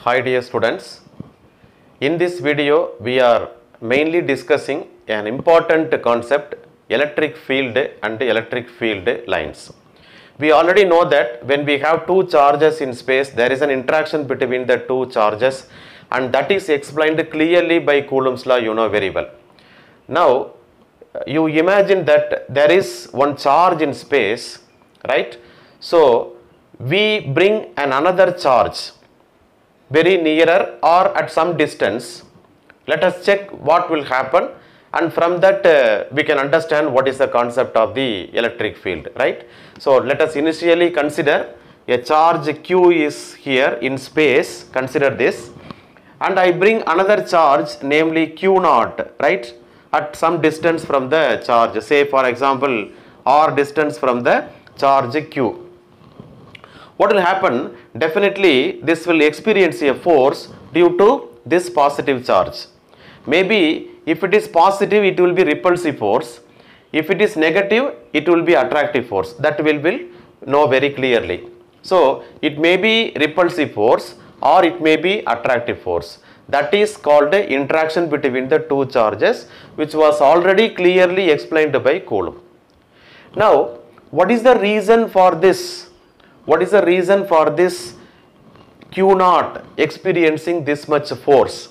Hi dear students, in this video we are mainly discussing an important concept, electric field and electric field lines. We already know that when we have two charges in space, there is an interaction between the two charges, and that is explained clearly by Coulomb's law, you know very well. Now you imagine that there is one charge in space, right? So we bring another charge very nearer or at some distance. Let us check what will happen, and from that we can understand what is the concept of the electric field, right? So let us initially consider a charge Q is here in space, consider this, and I bring another charge, namely Q naught, right, at some distance from the charge, say for example r distance from the charge Q. What will happen? Definitely this will experience a force due to this positive charge. Maybe if it is positive, it will be repulsive force. If it is negative, it will be attractive force. That we will know very clearly. So it may be repulsive force or it may be attractive force. That is called the interaction between the two charges, which was already clearly explained by Coulomb. Now, what is the reason for this? What is the reason for this Q naught experiencing this much force?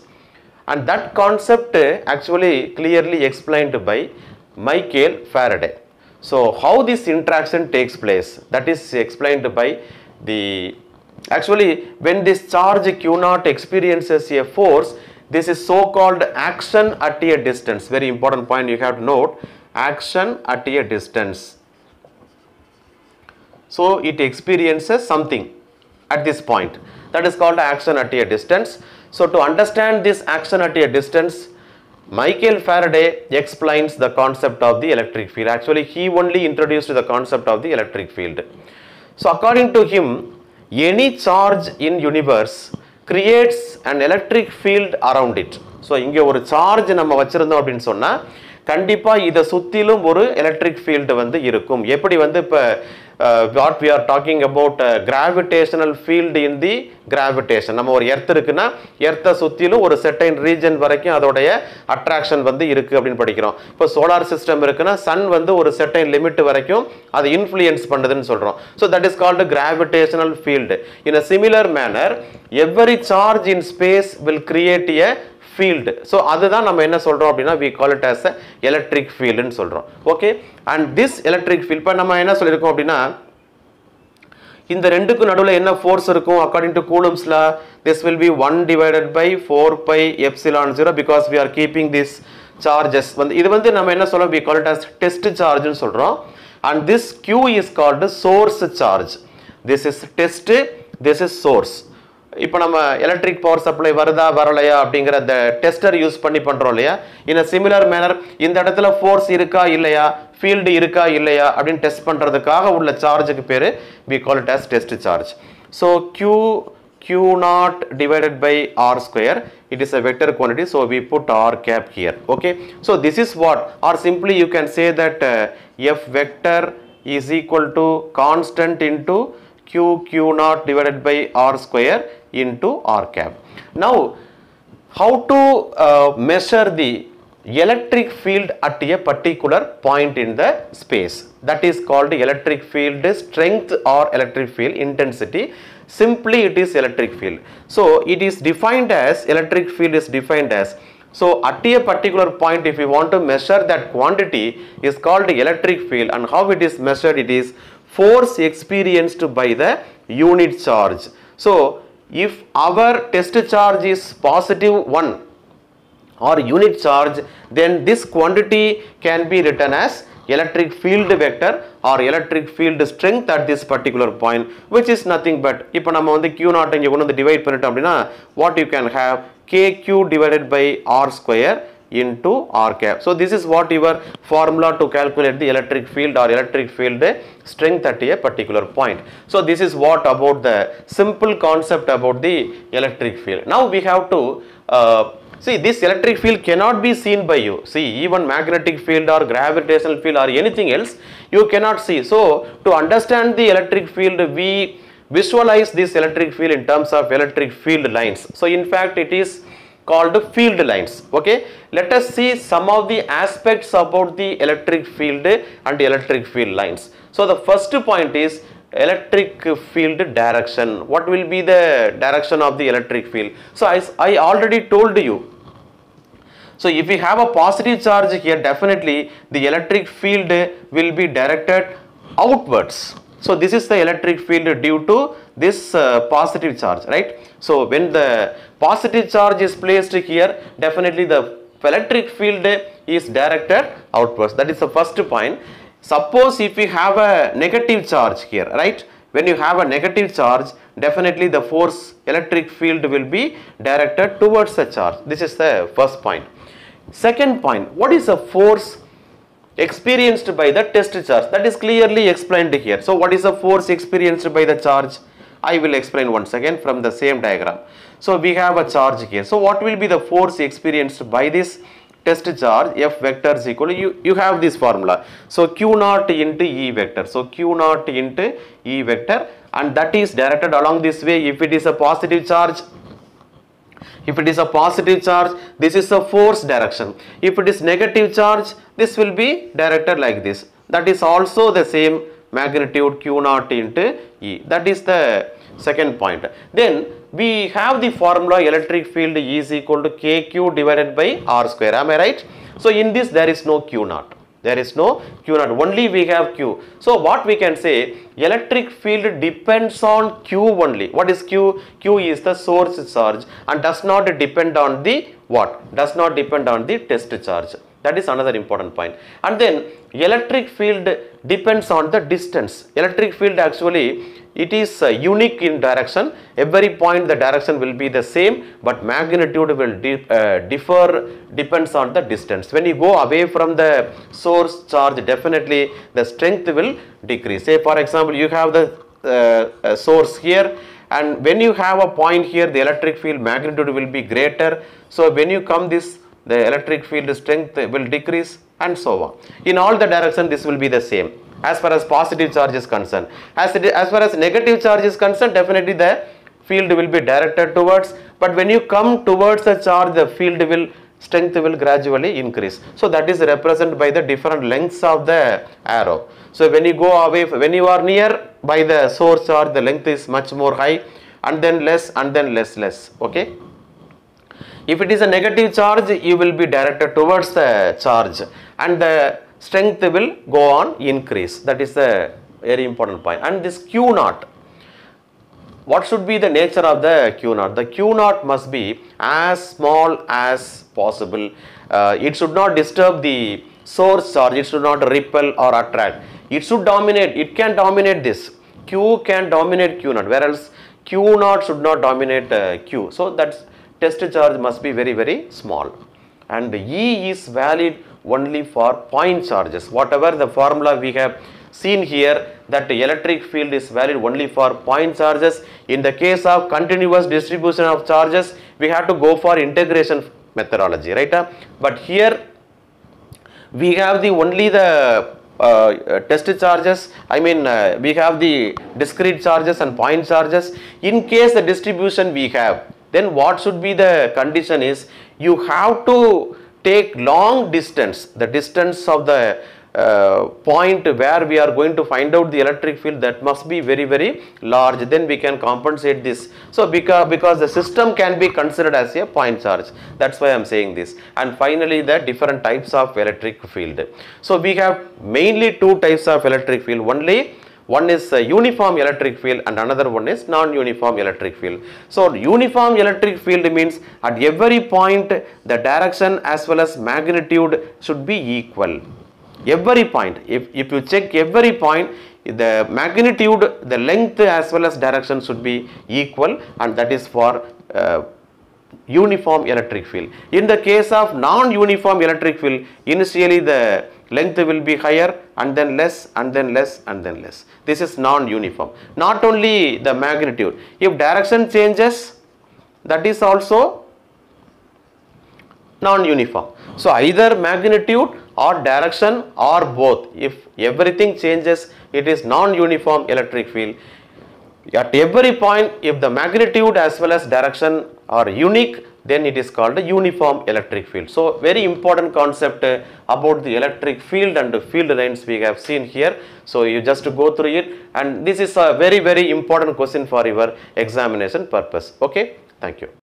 And that concept actually clearly explained by Michael Faraday. So how this interaction takes place, that is explained by the, actually when this charge Q naught experiences a force, this is so called action at a distance. Very important point you have to note, action at a distance. So it experiences something at this point, that is called action at a distance. So to understand this action at a distance, Michael Faraday explains the concept of the electric field. Actually he only introduced the concept of the electric field. So according to him, any charge in universe creates an electric field around it. So இங்க ஒரு charge நம்ம வச்சிருந்தோம் அப்படினு சொன்னா கண்டிப்பா இத சுத்திலும் ஒரு electric field வந்து இருக்கும். எப்படி வந்து இப்ப what we are talking about gravitational field in the gravitation. நம்ம ஒரு எர்த் இருக்குன்னா எர்த்தை சுத்திலும் ஒரு certain region வரைக்கும் அதோடைய attraction வந்து இருக்கு அப்படினு படிக்கிறோம். இப்போ solar system இருக்குன்னா sun வந்து ஒரு certain limit வரைக்கும் அது influence பண்ணுதுன்னு சொல்றோம். So that is called gravitational field. In a similar manner, every charge in space will create a field. So அதுதான் நம்ம என்ன சொல்றோம் அப்படினா we call it as a electric field ன்னு சொல்றோம். Okay, and this electric field இப்ப நம்ம என்ன சொல்லிருக்கோம் அப்படினா இந்த ரெண்டுக்கு நடுவுல என்ன force இருக்கும் according to Coulomb's law, this will be 1 divided by 4 pi epsilon 0 because we are keeping this charges. இது வந்து நம்ம என்ன சொல்றோம், we call it as test charge ன்னு சொல்றோம், and this Q is called source charge. This is test, this is source. இப்போ நம்ம electric power supply வருதா வரலையா அப்படிங்கற அந்த டெஸ்டர் யூஸ் பண்ணி பண்றோம் இல்லையா, in a similar manner இந்த இடத்துல ஃபோர்ஸ் இருக்கா இல்லையா, ஃபீல்ட் இருக்கா இல்லையா அப்படினு டெஸ்ட் பண்றதுக்காக உள்ள சார்ஜுக்கு பேரு we call it as test charge. So Q naught divided by r square, it is a vector quantity, so we put r cap here. Okay, so this is what, or simply you can say that f vector is equal to constant into Q naught divided by r square into r cap. Now how to measure the electric field at a particular point in the space, that is called electric field strength or electric field intensity. Simply it is electric field. So it is defined as, electric field is defined as, so at a particular point if you want to measure that quantity is called electric field. And how it is measured, it is force experienced by the unit charge. So if our test charge is positive 1 or unit charge, then this quantity can be written as electric field vector or electric field strength at this particular point, which is nothing but, இப்போ நம்ம வந்து Q naught இங்க கொண்டு வந்து divide பண்ணிட்டோம் அப்படினா what you can have, kq divided by r square into r cap. So this is what your formula to calculate the electric field or electric field strength at a particular point. So this is what about the simple concept about the electric field. Now we have to see, this electric field cannot be seen by you. See, even magnetic field or gravitational field or anything else you cannot see. So to understand the electric field, we visualize this electric field in terms of electric field lines. So in fact it is called field lines. Okay, let us see some of the aspects about the electric field and electric field lines. So the first point is electric field direction. What will be the direction of the electric field? So I already told you. So if we have a positive charge here, definitely the electric field will be directed outwards. So this is the electric field due to this positive charge, right? So when the positive charge is placed here, definitely the electric field is directed outwards. That is the first point. Suppose if we have a negative charge here, right? When you have a negative charge, definitely the force electric field will be directed towards the charge. This is the first point. Second point, what is the force experienced by the test charge? That is clearly explained here. So what is the force experienced by the charge? I will explain once again from the same diagram. So we have a charge here. So what will be the force experienced by this test charge? F vector is equal to, you have this formula. So Q naught into E vector. So Q naught into E vector, and that is directed along this way. If it is a positive charge, this is a force direction. If it is negative charge, this will be directed like this. That is also the same magnitude Q naught into E. That is the second point. Then we have the formula electric field is equal to KQ divided by R square. Am I right? So in this there is no Q naught. There is no Q naught. Only we have Q. So what we can say, electric field depends on Q only. What is Q? Q is the source charge and does not depend on the what? Does not depend on the test charge. That is another important point. And then electric field depends on the distance. Electric field actually it is unique in direction. Every point the direction will be the same, but magnitude will differ depends on the distance. When you go away from the source charge, definitely the strength will decrease. Say for example, you have the source here, and when you have a point here, the electric field magnitude will be greater. So when you come this, the electric field strength will decrease, and so on. In all the direction this will be the same as far as positive charge is concerned. As far as negative charge is concerned, definitely the field will be directed towards, but when you come towards the charge, the strength will gradually increase. So that is represented by the different lengths of the arrow. So when you go away, when you are near by the source charge, the length is much more high, and then less, and then less. Okay. If it is a negative charge, you will be directed towards the charge, and the strength will go on increase. That is the very important point. And this Q naught, what should be the nature of the Q naught? The Q naught must be as small as possible. It should not disturb the source charge. It should not repel or attract. It should dominate. It can dominate this. Q can dominate Q naught, whereas Q naught should not dominate Q. So that's test charge must be very, very small. And E is valid only for point charges. Whatever the formula we have seen here, that the electric field is valid only for point charges. In the case of continuous distribution of charges, we have to go for integration methodology, right? But here we have the only the test charges. I mean we have the discrete charges and point charges. In case the distribution we have, then what should be the condition is, you have to take long distance, the distance of the point where we are going to find out the electric field, that must be very, very large. Then we can compensate this. So because the system can be considered as a point charge, that's why I am saying this. And finally the different types of electric field. So we have mainly two types of electric field. One is a uniform electric field and another one is non-uniform electric field. So uniform electric field means at every point the direction as well as magnitude should be equal. Every point, if you check every point, the magnitude, the length as well as direction should be equal, and that is for uniform electric field. In the case of non-uniform electric field, initially the length will be higher and then less and then less and then less. This is non-uniform. Not only the magnitude, if direction changes, that is also non-uniform. So either magnitude or direction or both. If everything changes, it is non-uniform electric field. At every point, if the magnitude as well as direction are unique, then it is called a uniform electric field. So very important concept about the electric field and the field lines we have seen here. So you just go through it, and this is a very important question for your examination purpose. Okay, thank you.